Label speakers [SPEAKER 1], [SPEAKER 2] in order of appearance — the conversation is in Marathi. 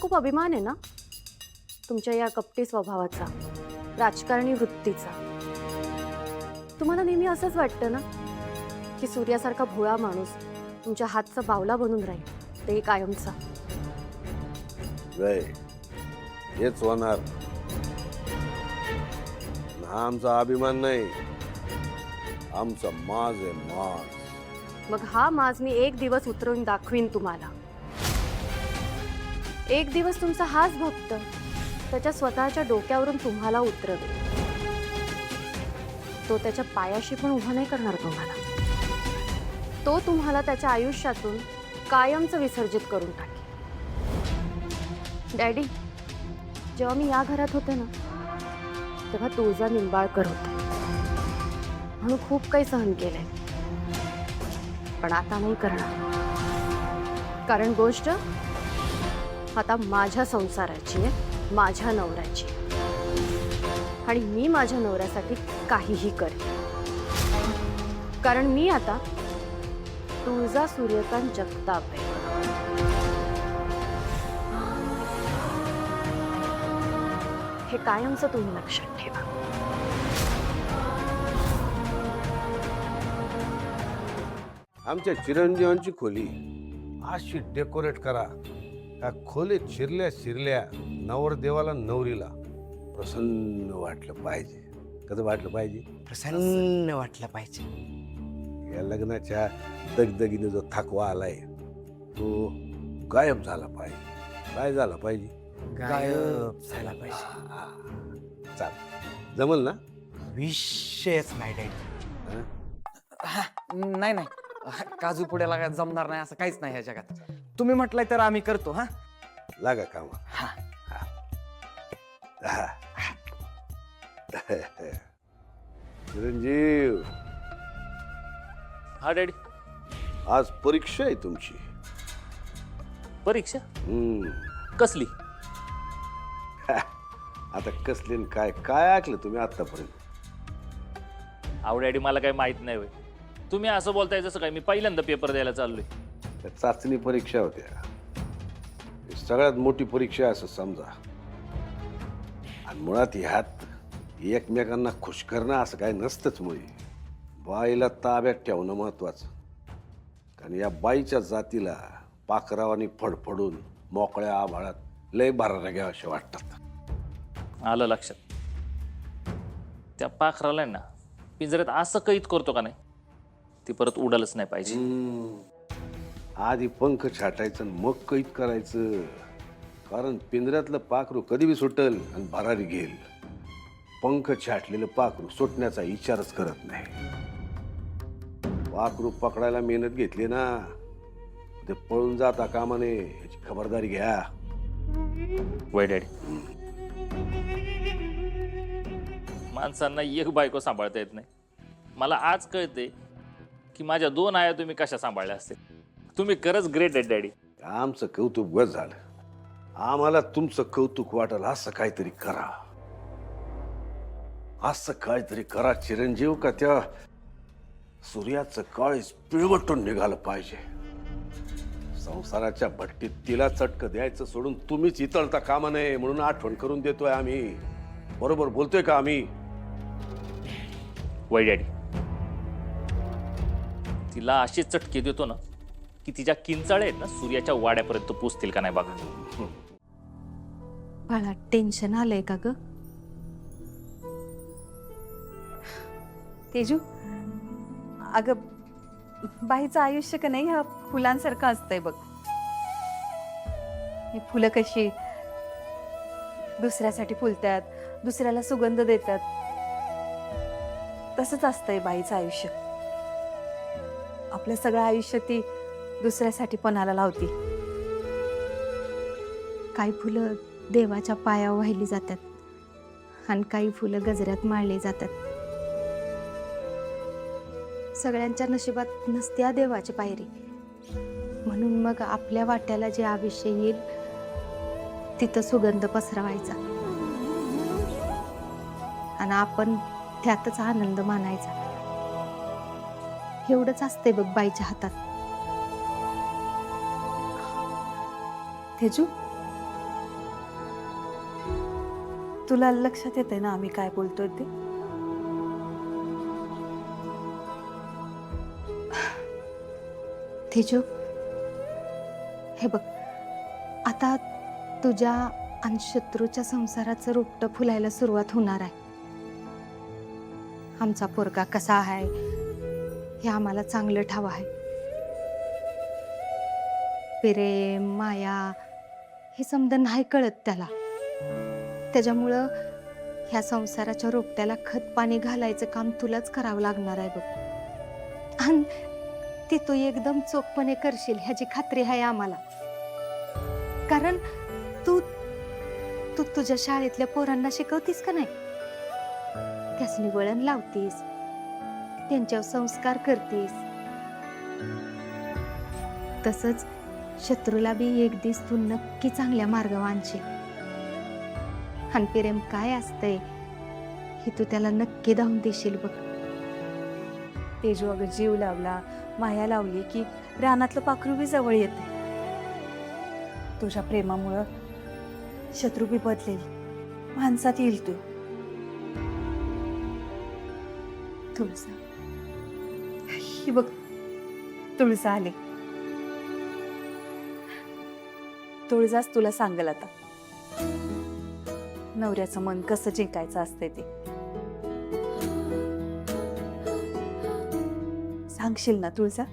[SPEAKER 1] खूप अभिमान आहे ना तुमच्या या कपटी स्वभावाचा, राजकारणी वृत्तीचा. तुम्हाला नेहमी असंच वाटतं ना की सूर्यासारखा भोळा माणूस तुमच्या हातचा बावला बनून राहील, ते कायमचा.
[SPEAKER 2] नाही, हेच होणार. हा आमचा अभिमान नाही, आमचा माज आहे, माज.
[SPEAKER 1] मग हा माज मी एक दिवस उतरवून दाखवीन तुम्हाला. एक दिवस तुमचा हाच भक्त त्याच्या स्वतःच्या डोक्यावरून तुम्हाला उतरवेल. तो त्याच्या पायाशी पण उभा नाही करणार तुम्हाला. तो तुम्हाला त्याच्या आयुष्यातून कायमचं विसर्जित करून टाकेल. डॅडी, जेव्हा मी या घरात होते ना तेव्हा तुळजा निंबाळकर होते, म्हणून खूप काही सहन केलंय. पण आता नाही करणार, कारण गोष्ट आता माझ्या संसाराची आहे, माझ्या नवऱ्याची. आणि मी माझ्या नवऱ्यासाठी काहीही करेन, कारण मी आता तुळजा सूर्यकांत जगताप आहे. हे कायमचं तुम्ही लक्षात ठेवा.
[SPEAKER 2] आमच्या चिरंजीवांची खोली अशी डेकोरेट करा का खोलीत शिरल्या नवरदेवाला नवरीला प्रसन्न वाटलं पाहिजे. कसं वाटलं पाहिजे?
[SPEAKER 3] प्रसन्न वाटलं पाहिजे.
[SPEAKER 2] या लग्नाच्या दगदगीने जो थकवा आलाय तो गायब झाला पाहिजे. काय झाला पाहिजे?
[SPEAKER 3] गायब झाला पाहिजे.
[SPEAKER 2] चाल, जमल ना?
[SPEAKER 3] विषयच नाही डॅडी.
[SPEAKER 2] हं?
[SPEAKER 3] नाही नाही, काजू पुड्याला काय जमणार नाही असं काहीच नाही ह्या जगात. तुम्ही म्हटलंय तर आम्ही करतो. हा
[SPEAKER 2] लागा कामा.
[SPEAKER 3] हा.
[SPEAKER 2] चिरंजीव,
[SPEAKER 4] हा डॅडी.
[SPEAKER 2] आज परीक्षा आहे तुमची.
[SPEAKER 4] परीक्षा
[SPEAKER 2] हम्म.
[SPEAKER 4] कसली?
[SPEAKER 2] आता कसले न काय काय ऐकलं तुम्ही आतापर्यंत?
[SPEAKER 4] अहो डॅडी, मला काही माहित नाही होय. तुम्ही असं बोलताय जसं काय मी पहिल्यांदा पेपर द्यायला चाललोय.
[SPEAKER 2] त्या चाचणी परीक्षा होत्या. ही सगळ्यात मोठी परीक्षा आहे असं समजा. आणि मुळात ह्यात एकमेकांना खुश करणं असं काय नसतंच. मुळे बाईला ताब्यात ठेवणं महत्वाचं. कारण या बाईच्या जातीला पाखरावानी फडफडून मोकळ्या आभाळात लय भराऱ्या घ्याव्या अशा वाटतात.
[SPEAKER 4] आलं लक्षात. त्या पाखराला ना पिंजऱ्यात असं कैद करतो का नाही, ती परत उडालच नाही पाहिजे.
[SPEAKER 2] आधी पंख छाटायचं आणि मग कैद करायचं. कारण पिंजऱ्यातलं पाखरू कधी बी सुटल आणि भरारी घेईल. पंख छाटलेलं पाखरू सुटण्याचा विचारच करत नाही. पाखरू पकडायला मेहनत घेतली ना, ते पळून जाता कामा नये याची खबरदारी घ्या.
[SPEAKER 4] वय डॅडी, माणसांना एक बायको सांभाळता येत नाही. मला आज कळते की माझ्या 2 आया तुम्ही कशा सांभाळल्या असतील. तुम्ही खरंच ग्रेट आहेत डॅडी.
[SPEAKER 2] आमचं कौतुक बस झालं. आम्हाला तुमचं कौतुक वाटलं असं काहीतरी करा. असं काहीतरी करा चिरंजीव का त्या सूर्याचं काळीज पिळवटून निघालं पाहिजे. संसाराच्या भट्टीत तिला चटक द्यायचं सोडून तुम्हीच इतळता कामा नये म्हणून आठवण करून देतोय आम्ही. बरोबर बोलतोय का आम्ही?
[SPEAKER 4] वय डॅडी, तिला अशी चटके देतो ना की तिच्या किंचाळे आहेत ना सूर्याच्या वाड्यापर्यंत पोचतील का नाही बघा.
[SPEAKER 1] बाळा, टेन्शन आलंय का ग?
[SPEAKER 5] तेजू, अगं बाईचं आयुष्य का नाही ह्या फुलांसारखं असतंय बघ. ही फुलं कशी दुसऱ्यासाठी फुलतात, दुसऱ्याला सुगंध देतात, तसंच असतंय बाईचं आयुष्य. आपलं सगळं आयुष्य ती दुसऱ्यासाठी पणाला लावती.
[SPEAKER 6] काही फुलं देवाच्या पायावर वाहिली जातात आणि काही फुलं गजऱ्यात माळली जातात. सगळ्यांच्या नशिबात नसत्या देवाची पायरी. म्हणून मग आपल्या वाट्याला जे आयुष्य येईल तिथं सुगंध पसरवायचा आणि आपण त्यातच आनंद मानायचा. एवढंच असते बघ बाईच्या हातात.
[SPEAKER 5] तेजू, तुला लक्षात येते ना आम्ही काय बोलतोय ते?
[SPEAKER 6] तेजू, हे बघ, आता तुझ्या आणि शत्रूच्या संसाराचं रोपटं फुलायला सुरुवात होणार आहे. आमचा पोरगा कसा आहे हे आम्हाला चांगलं ठाव आहे. प्रेम, माया हे समजा नाही कळत त्याला. त्याच्यामुळं ह्या संसाराच्या रोपट्याला खत पाणी घालायचं काम तुलाच करावं लागणार आहे बघ. आणि ते तू एकदम चोखपणे करशील ह्याची खात्री आहे आम्हाला. कारण तू तू तुझ्या शाळेतल्या पोरांना शिकवतीस का नाही? त्यासनी वळण लावतीस, त्यांच्यावर संस्कार करतीस. तसंच शत्रूला बी एक दिवस तू नक्की चांगल्या मार्गावर आणशील. आणि प्रेम काय असतंय हे तू त्याला नक्की धावून देशील बघ.
[SPEAKER 5] तेजू अगं जीव लावला, माया लावली की रानातलं पाखरू बी जवळ येते. तुझ्या प्रेमामुळं शत्रू बी बदलेल, माणसात येईल तू. तुळसा, ही बघ तुळसा आली. तुळजाच तुला सांगेल आता नवऱ्याचं मन कसं जिंकायचं असते ते. सांगशील ना तुळजा?